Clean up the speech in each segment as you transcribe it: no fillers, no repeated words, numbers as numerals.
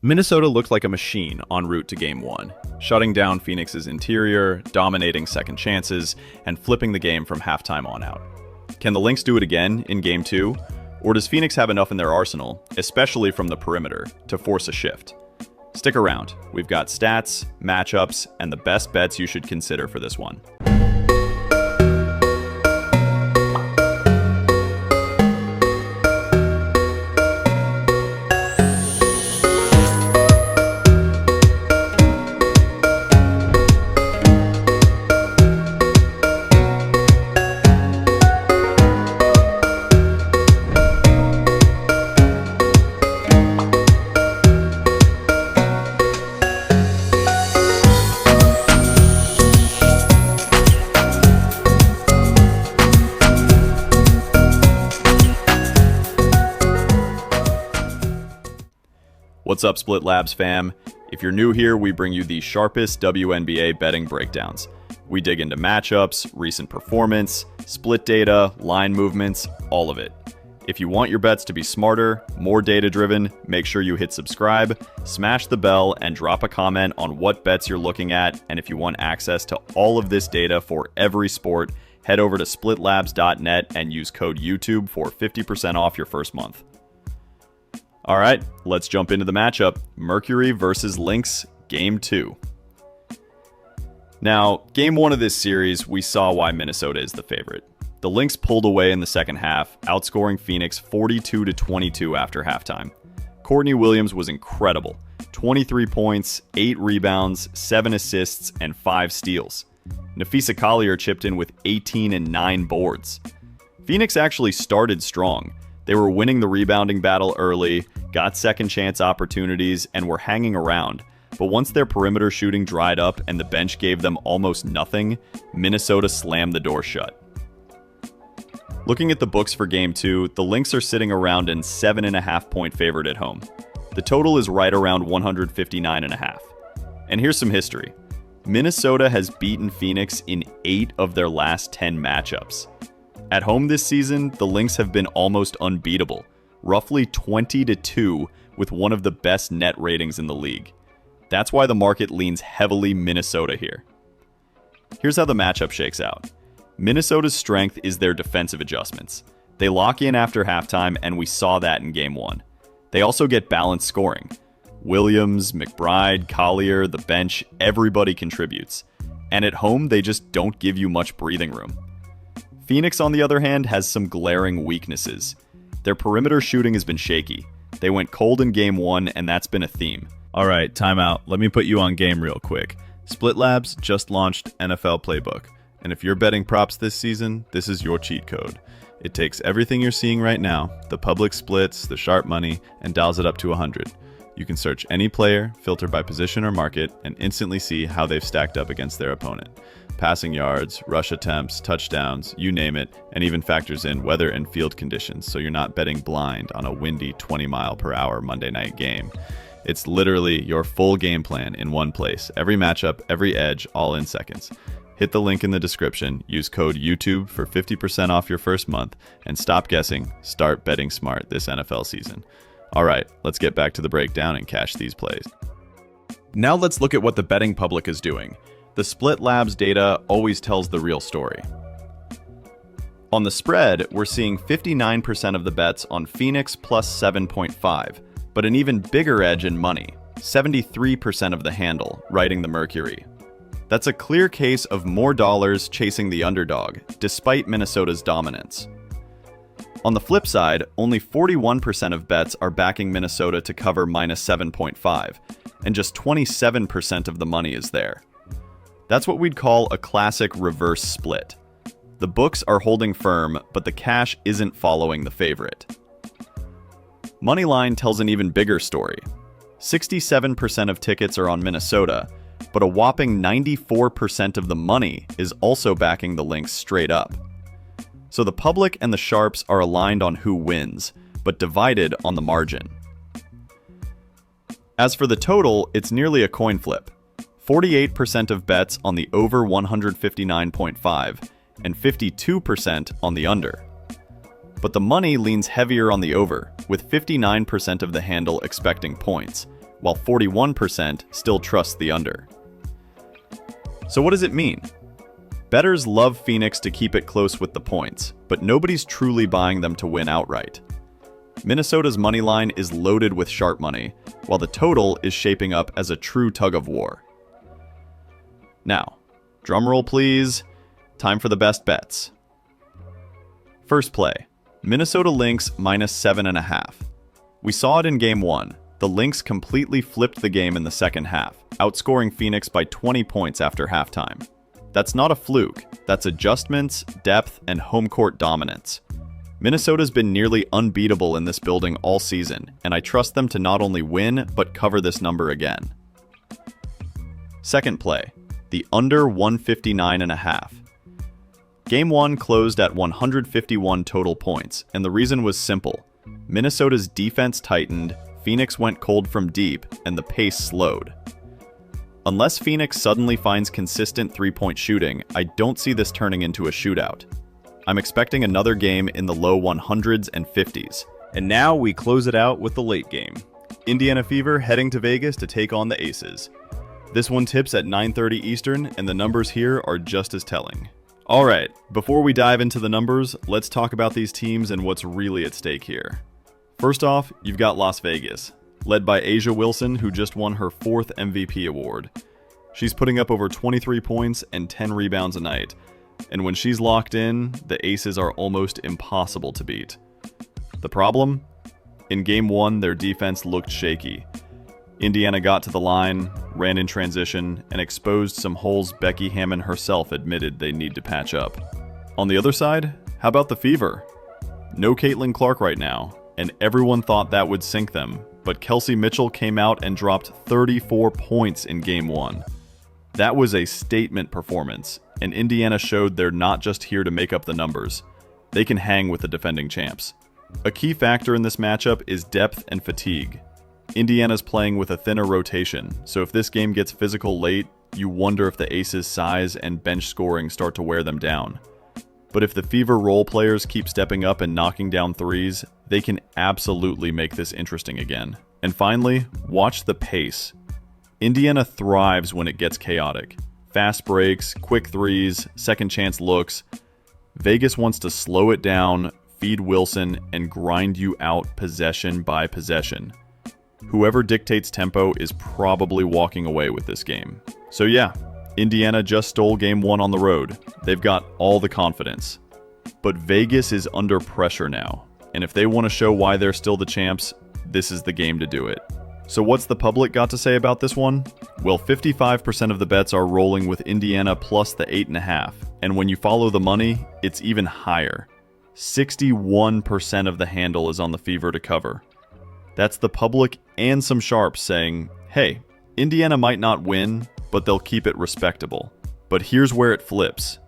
Minnesota looked like a machine en route to Game 1, shutting down Phoenix's interior, dominating second chances, and flipping the game from halftime on out. Can the Lynx do it again in Game 2? Or does Phoenix have enough in their arsenal, especially from the perimeter, to force a shift? Stick around. We've got stats, matchups, and the best bets you should consider for this one. What's up, Split Labs fam? If you're new here, we bring you the sharpest WNBA betting breakdowns. We dig into matchups, recent performance, split data, line movements, all of it. If you want your bets to be smarter, more data-driven, make sure you hit subscribe, smash the bell, and drop a comment on what bets you're looking at. And if you want access to all of this data for every sport, head over to splitlabs.net and use code YouTube for 50% off your first month. All right, let's jump into the matchup. Mercury versus Lynx, Game 2. Now, Game 1 of this series, we saw why Minnesota is the favorite. The Lynx pulled away in the second half, outscoring Phoenix 42-22 after halftime. Courtney Williams was incredible. 23 points, 8 rebounds, 7 assists, and 5 steals. Napheesa Collier chipped in with 18 and 9 boards. Phoenix actually started strong. They were winning the rebounding battle early, got second chance opportunities, and were hanging around. But once their perimeter shooting dried up and the bench gave them almost nothing, Minnesota slammed the door shut. Looking at the books for Game 2, the Lynx are sitting around an 7.5-point favorite at home. The total is right around 159.5. And here's some history. Minnesota has beaten Phoenix in 8 of their last 10 matchups. At home this season, the Lynx have been almost unbeatable, roughly 20-2 with one of the best net ratings in the league. That's why the market leans heavily Minnesota here. Here's how the matchup shakes out. Minnesota's strength is their defensive adjustments. They lock in after halftime, and we saw that in Game 1. They also get balanced scoring. Williams, McBride, Collier, the bench, everybody contributes. And at home, they just don't give you much breathing room. Phoenix, on the other hand, has some glaring weaknesses. Their perimeter shooting has been shaky. They went cold in Game 1, and that's been a theme. All right, timeout. Let me put you on game real quick. Split Labs just launched NFL Playbook. And if you're betting props this season, this is your cheat code. It takes everything you're seeing right now, the public splits, the sharp money, and dials it up to 100. You can search any player, filter by position or market, and instantly see how they've stacked up against their opponent. Passing yards, rush attempts, touchdowns, you name it, and even factors in weather and field conditions, so you're not betting blind on a windy 20-mile-per-hour Monday night game. It's literally your full game plan in one place. Every matchup, every edge, all in seconds. Hit the link in the description, use code YouTube for 50% off your first month, and stop guessing, start betting smart this NFL season. All right, let's get back to the breakdown and cash these plays. Now let's look at what the betting public is doing. The Split Labs data always tells the real story. On the spread, we're seeing 59% of the bets on Phoenix plus 7.5, but an even bigger edge in money, 73% of the handle, riding the Mercury. That's a clear case of more dollars chasing the underdog, despite Minnesota's dominance. On the flip side, only 41% of bets are backing Minnesota to cover minus 7.5, and just 27% of the money is there. That's what we'd call a classic reverse split. The books are holding firm, but the cash isn't following the favorite. Moneyline tells an even bigger story. 67% of tickets are on Minnesota, but a whopping 94% of the money is also backing the Lynx straight up. So the public and the sharps are aligned on who wins, but divided on the margin. As for the total, it's nearly a coin flip. 48% of bets on the over 159.5 and 52% on the under. But the money leans heavier on the over, with 59% of the handle expecting points, while 41% still trust the under. So what does it mean? Bettors love Phoenix to keep it close with the points, but nobody's truly buying them to win outright. Minnesota's money line is loaded with sharp money, while the total is shaping up as a true tug-of-war. Now, drumroll please, time for the best bets. First play, Minnesota Lynx minus 7.5. We saw it in Game 1. The Lynx completely flipped the game in the second half, outscoring Phoenix by 20 points after halftime. That's not a fluke, that's adjustments, depth, and home court dominance. Minnesota's been nearly unbeatable in this building all season, and I trust them to not only win, but cover this number again. Second play, the under 159.5. Game 1 closed at 151 total points, and the reason was simple. Minnesota's defense tightened, Phoenix went cold from deep, and the pace slowed. Unless Phoenix suddenly finds consistent three-point shooting, I don't see this turning into a shootout. I'm expecting another game in the low 100s and 50s. And now we close it out with the late game. Indiana Fever heading to Vegas to take on the Aces. This one tips at 9:30 Eastern, and the numbers here are just as telling. Alright, before we dive into the numbers, let's talk about these teams and what's really at stake here. First off, you've got Las Vegas, led by A'ja Wilson, who just won her 4th MVP award. She's putting up over 23 points and 10 rebounds a night. And when she's locked in, the Aces are almost impossible to beat. The problem? In Game 1, their defense looked shaky. Indiana got to the line, ran in transition, and exposed some holes Becky Hammon herself admitted they need to patch up. On the other side, how about the Fever? No Caitlin Clark right now, and everyone thought that would sink them, but Kelsey Mitchell came out and dropped 34 points in Game 1. That was a statement performance, and Indiana showed they're not just here to make up the numbers. They can hang with the defending champs. A key factor in this matchup is depth and fatigue. Indiana's playing with a thinner rotation, so if this game gets physical late, you wonder if the Aces' size and bench scoring start to wear them down. But if the Fever role players keep stepping up and knocking down threes, they can absolutely make this interesting again. And finally, watch the pace. Indiana thrives when it gets chaotic. Fast breaks, quick threes, second chance looks. Vegas wants to slow it down, feed Wilson, and grind you out possession by possession. Whoever dictates tempo is probably walking away with this game. So yeah, Indiana just stole Game 1 on the road. They've got all the confidence. But Vegas is under pressure now, and if they want to show why they're still the champs, this is the game to do it. So what's the public got to say about this one? Well, 55% of the bets are rolling with Indiana plus the 8.5, and when you follow the money, it's even higher. 61% of the handle is on the Fever to cover. That's the public and some sharps saying, hey, Indiana might not win, but they'll keep it respectable. But here's where it flips.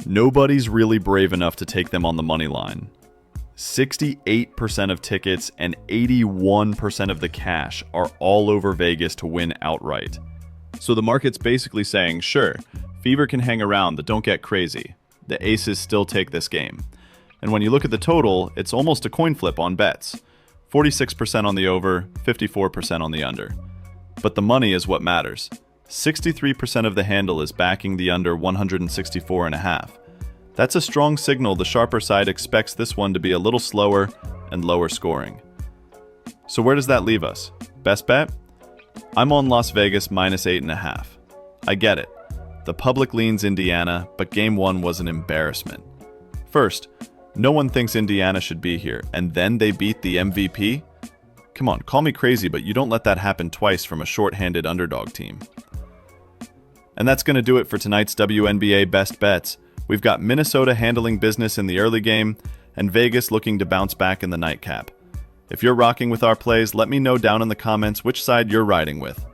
Nobody's really brave enough to take them on the money line. 68% of tickets and 81% of the cash are all over Vegas to win outright. So the market's basically saying, sure, Fever can hang around, but don't get crazy. The Aces still take this game. And when you look at the total, it's almost a coin flip on bets. 46% on the over, 54% on the under. But the money is what matters. 63% of the handle is backing the under 164.5. That's a strong signal the sharper side expects this one to be a little slower and lower scoring. So where does that leave us? Best bet? I'm on Las Vegas minus 8.5. I get it. The public leans Indiana, but Game 1 was an embarrassment. First, no one thinks Indiana should be here, and then they beat the MVP? Come on, call me crazy, but you don't let that happen twice from a short-handed underdog team. And that's going to do it for tonight's WNBA Best Bets. We've got Minnesota handling business in the early game, and Vegas looking to bounce back in the nightcap. If you're rocking with our plays, let me know down in the comments which side you're riding with.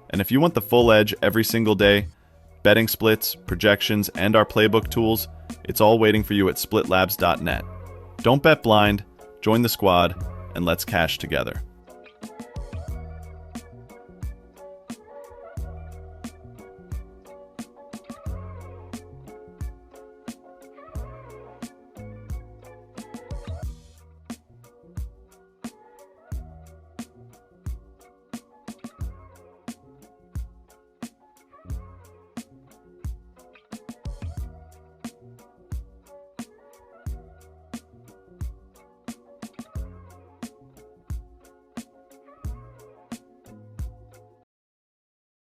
And if you want the full edge every single day, betting splits, projections, and our playbook tools, it's all waiting for you at splitlabs.net. Don't bet blind, join the squad, and let's cash together.